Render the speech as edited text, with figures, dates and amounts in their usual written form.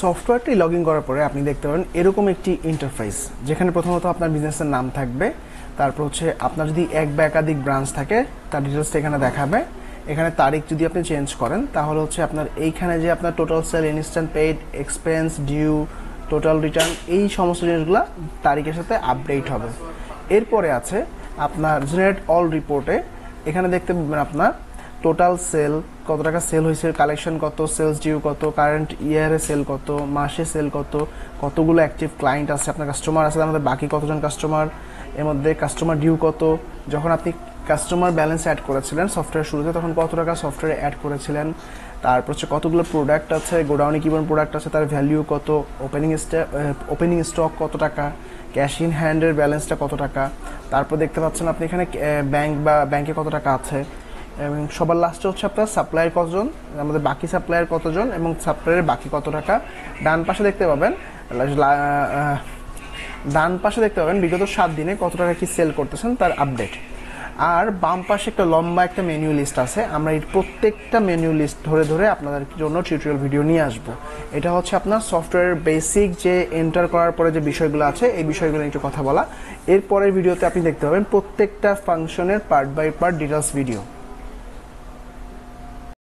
সফটওয়্যারটি log in করার পরে আপনি দেখতে পাবেন এরকম একটি ইন্টারফেস, যেখানে প্রথমত আপনার বিজনেসের নাম থাকবে, তারপর হচ্ছে আপনার যদি এক বা একাধিক ব্রাঞ্চ থাকে তার ডিটেলসটা এখানে দেখাবে। এখানে তারিখ যদি আপনি চেঞ্জ করেন তাহলে হচ্ছে আপনার এইখানে যে আপনার total sale, instant paid, expense, due, total return, এই সমস্ত জিনিসগুলো তারিখের সাথে আপডেট হবে। এরপরে আছে আপনার জেনারেট অল রিপোর্টে, এখানে দেখতে পাবেন আপনার টোটাল সেল, কত টাকা সেল হয়েছে, কালেকশন কত, সেলস ডিউ কত, কারেন্ট ইয়ারে সেল কত, মাসে সেল কত, কতগুলো অ্যাক্টিভ ক্লায়েন্ট আছে, আপনার কাস্টমার আছে, আমাদের বাকি কতজন কাস্টমার, এর মধ্যে কাস্টমার ডিউ কত, যখন আপনি কাস্টমার ব্যালেন্স অ্যাড করেছিলেন সফটওয়্যার শুরুতে তখন কত টাকা সফটওয়্যারে অ্যাড করেছিলেন, তারপর হচ্ছে কতগুলো প্রোডাক্ট আছে, গোডাউনে কী পরিমাণ প্রোডাক্ট আছে, তার ভ্যালিউ কত, ওপেনিং স্টক কত টাকা, ক্যাশ ইন হ্যান্ডের ব্যালেন্সটা কত টাকা, তারপর দেখতে পাচ্ছেন আপনি এখানে ব্যাংকে কত টাকা আছে, এবং সবার লাস্টে হচ্ছে আপনার সাপ্লায়ার কতজন, আমাদের বাকি সাপ্লায়ার কতজন, এবং সাপ্লায়ারের বাকি কত টাকা। ডান পাশে দেখতে পাবেন বিগত 7 দিনে কত টাকা কি সেল করতেছেন তার আপডেট। আর বাম পাশে একটা লম্বা একটা মেনু লিস্ট আছে, আমরা এই প্রত্যেকটা মেনু লিস্ট ধরে ধরে আপনাদের জন্য টিউটোরিয়াল ভিডিও নিয়ে আসব। এটা হচ্ছে আপনার সফটওয়্যারের বেসিক যে এন্টার করার পরে যে বিষয়গুলো আছে এই বিষয়গুলো একটু কথা বলা। এরপরের ভিডিওতে আপনি দেখতে পাবেন প্রত্যেকটা ফাংশনের part by part details video.